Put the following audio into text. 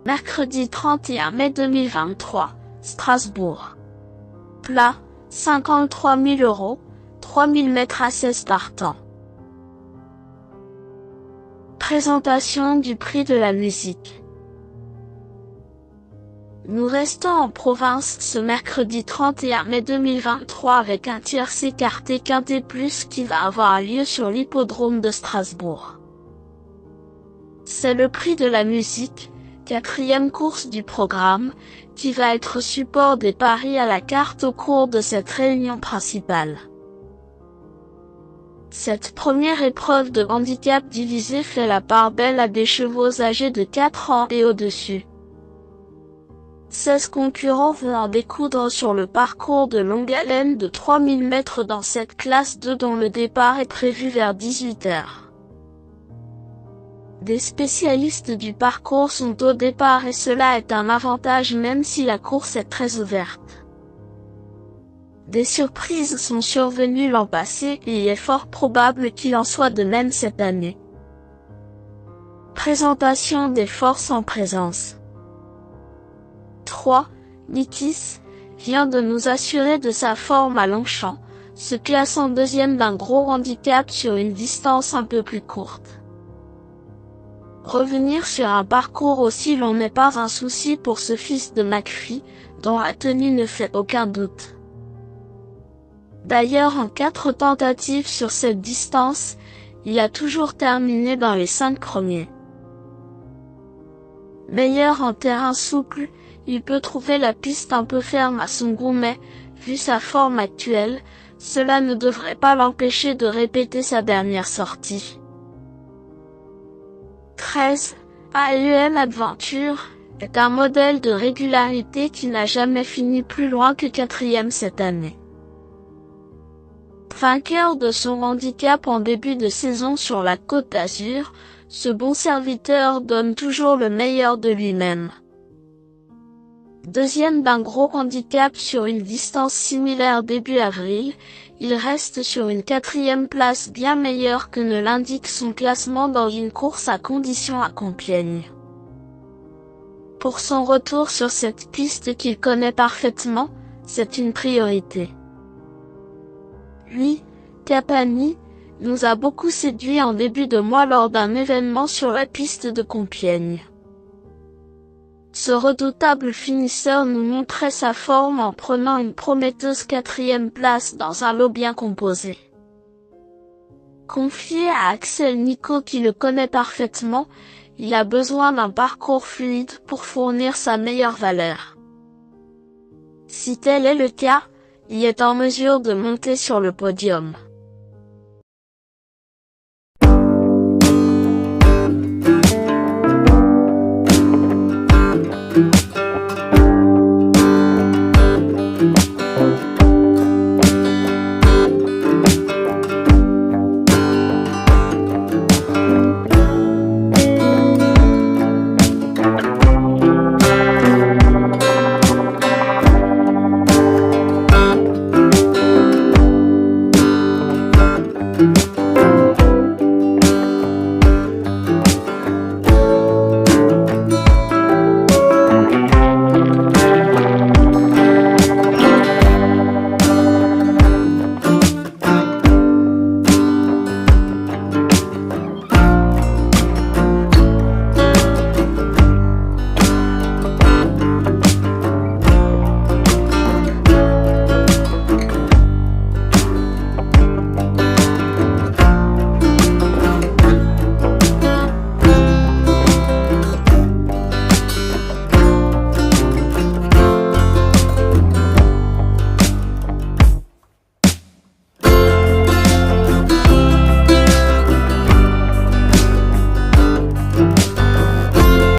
Mercredi 31 mai 2023, Strasbourg. Plat, 53 000 €, 3000 mètres à 16 tartans. Présentation du prix de la musique. Nous restons en province ce mercredi 31 mai 2023 avec un tiercé quartet quintet plus qui va avoir lieu sur l'hippodrome de Strasbourg. C'est le prix de la musique, 4e course du programme, qui va être support des paris à la carte au cours de cette réunion principale. Cette première épreuve de handicap divisé fait la part belle à des chevaux âgés de 4 ans et au-dessus. 16 concurrents vont en découdre sur le parcours de longue haleine de 3000 mètres dans cette classe 2 dont le départ est prévu vers 18 h. Des spécialistes du parcours sont au départ et cela est un avantage même si la course est très ouverte. Des surprises sont survenues l'an passé et il est fort probable qu'il en soit de même cette année. Présentation des forces en présence. 3. Nikis vient de nous assurer de sa forme à Longchamp, se classant deuxième d'un gros handicap sur une distance un peu plus courte. Revenir sur un parcours aussi long n'est pas un souci pour ce fils de McPhee, dont la tenue ne fait aucun doute. D'ailleurs en 4 tentatives sur cette distance, il a toujours terminé dans les 5 premiers. Meilleur en terrain souple, il peut trouver la piste un peu ferme à son goût mais, vu sa forme actuelle, cela ne devrait pas l'empêcher de répéter sa dernière sortie. 13. AEM Adventure est un modèle de régularité qui n'a jamais fini plus loin que 4e cette année. Vainqueur de son handicap en début de saison sur la Côte d'Azur, ce bon serviteur donne toujours le meilleur de lui-même. Deuxième d'un gros handicap sur une distance similaire début avril, il reste sur une 4e place bien meilleure que ne l'indique son classement dans une course à conditions à Compiègne. Pour son retour sur cette piste qu'il connaît parfaitement, c'est une priorité. Lui, Capani, nous a beaucoup séduit en début de mois lors d'un événement sur la piste de Compiègne. Ce redoutable finisseur nous montrait sa forme en prenant une prometteuse 4e place dans un lot bien composé. Confié à Axel Nico qui le connaît parfaitement, il a besoin d'un parcours fluide pour fournir sa meilleure valeur. Si tel est le cas, il est en mesure de monter sur le podium.